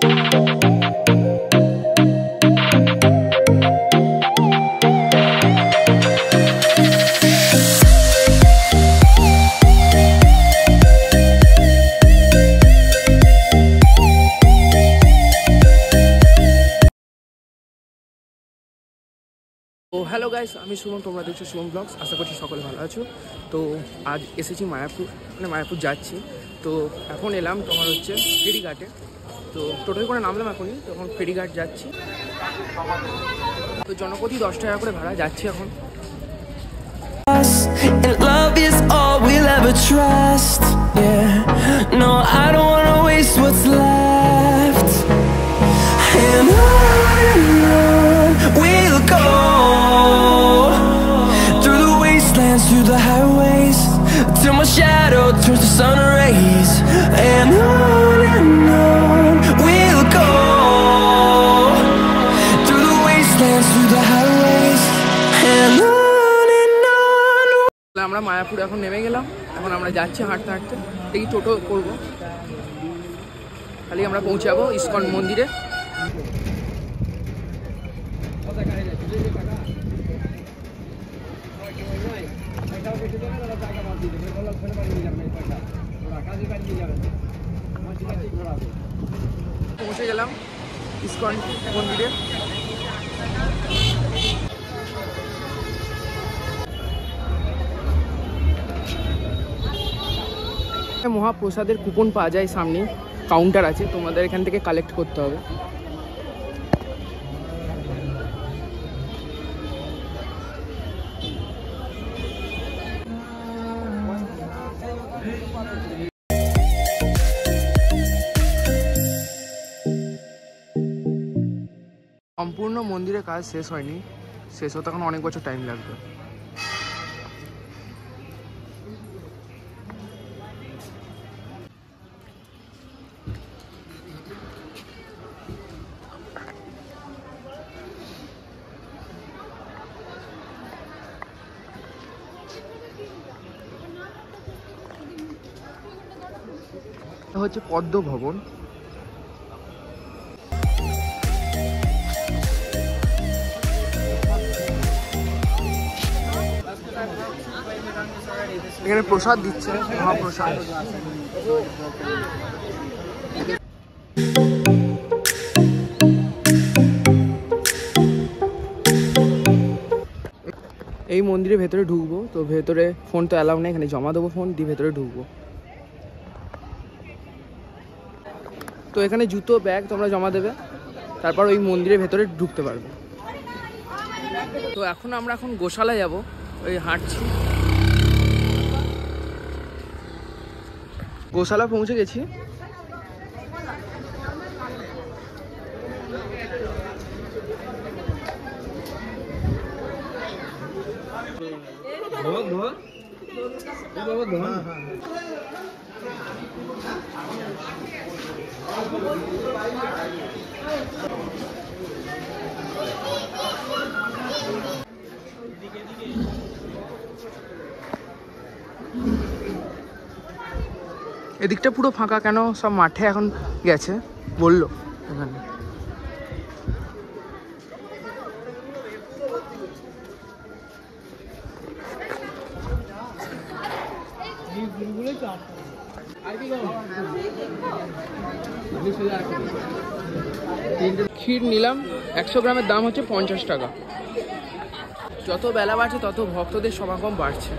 তো hello guys, আমি সুমন, তোমরা দেখছো সুমন ব্লগস। আশা করছি সকলে ভালো আছো। তো আজ এসেছি মায়াপুর, মানে মায়াপুর যাচ্ছি। তো এখন এলাম তোমার হচ্ছে ফেরিঘাটে। তো টোটাল করে নামলাম এখনই, তখন ফেরিঘাট যাচ্ছি। তো জনপ্রতি 10 টাকা করে ভাড়া, যাচ্ছি এখন। Through the highways till my shadow turns to sun rays, and on we'll go through the wastelands, through the highways, and on. আমরা মায়াপুর এখন নেমে গেলাম। এখন আমরা যাচ্ছি হাঁটতে হাঁটতে, দেখি টোটো করবো, খালি আমরা পৌঁছাবো ইসকন মন্দিরে। পৌঁছে গেলাম ইসকন মন্দিরে। মহাপ্রসাদের কুপন পাওয়া যায়, সামনে কাউন্টার আছে, তোমাদের এখান থেকে কালেক্ট করতে হবে। সম্পূর্ণ মন্দিরের কাজ শেষ হয়নি, শেষ হতে এখন অনেক বছর টাইম লাগবে। হচ্ছে পদ্ম ভবন। এখানে প্রসাদ দিচ্ছে, মহাপ্রসাদ। এই মন্দিরের ভেতরে ঢুকবো, তো ভেতরে ফোন তো অ্যালাউ নেই, এখানে জমা দেবো ফোন দিয়ে ভেতরে ঢুকবো। তো এখানে জুতো ব্যাগ তোমরা জমা দেবে, তারপর ওই মন্দিরের ভেতরে ঢুকতে পারবে। তো আমরা এখন গোশালায় যাব, ওই হাঁটছি। গোশালা পৌঁছে গেছি। এদিকটা পুরো ফাঁকা, কেন সব মাঠে এখন গেছে বললো এখানে। ক্ষীর নিলাম, 100 গ্রামের দাম হচ্ছে 50 টাকা। যত বেলা বাড়ছে তত ভক্তদের সমাগম বাড়ছে।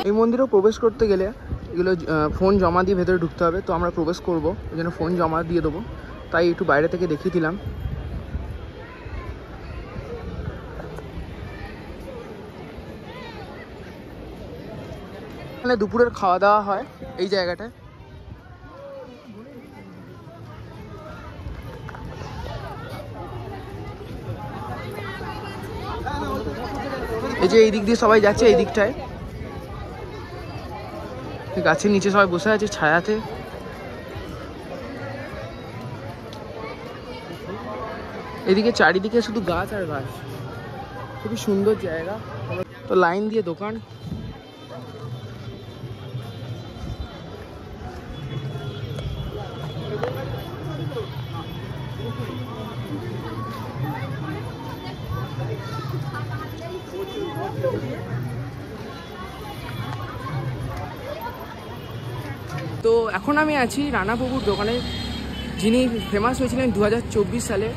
এই মন্দিরেও প্রবেশ করতে গেলে এগুলো ফোন জমা দিয়ে ভেতরে ঢুকতে হবে। তো আমরা প্রবেশ করবো, ওই জন্য ফোন জমা দিয়ে দেবো, তাই একটু বাইরে থেকে দেখিয়ে দিলাম। এখানে দুপুরের খাওয়া দাওয়া হয় এই জায়গাটায়। এই যে এই দিক দিয়ে সবাই যাচ্ছে, এই দিকটায় গাছের নিচে সবাই বসে আছে ছায়াতে। এদিকে চারিদিকে শুধু গাছ আর গাছ, খুবই সুন্দর জায়গা। তো লাইন দিয়ে দোকান, তো এখন আমি আছি রানাবাবুর দোকানে, যিনি ফেমাস হয়েছিলেন 2024 সালে।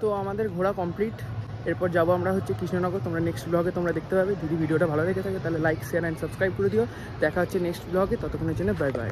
তো আমাদের ঘোরা কমপ্লিট, এরপর যাবো আমরা হচ্ছে কৃষ্ণনগর। তোমরা নেক্সট ব্লগে তোমরা দেখতে পাবে। যদি ভিডিওটা ভালো লেগে থাকে তাহলে লাইক, শেয়ার অ্যান্ড সাবস্ক্রাইব করে দিও। দেখা হচ্ছে নেক্সট ব্লগে, ততক্ষণের জন্য বাই বাই।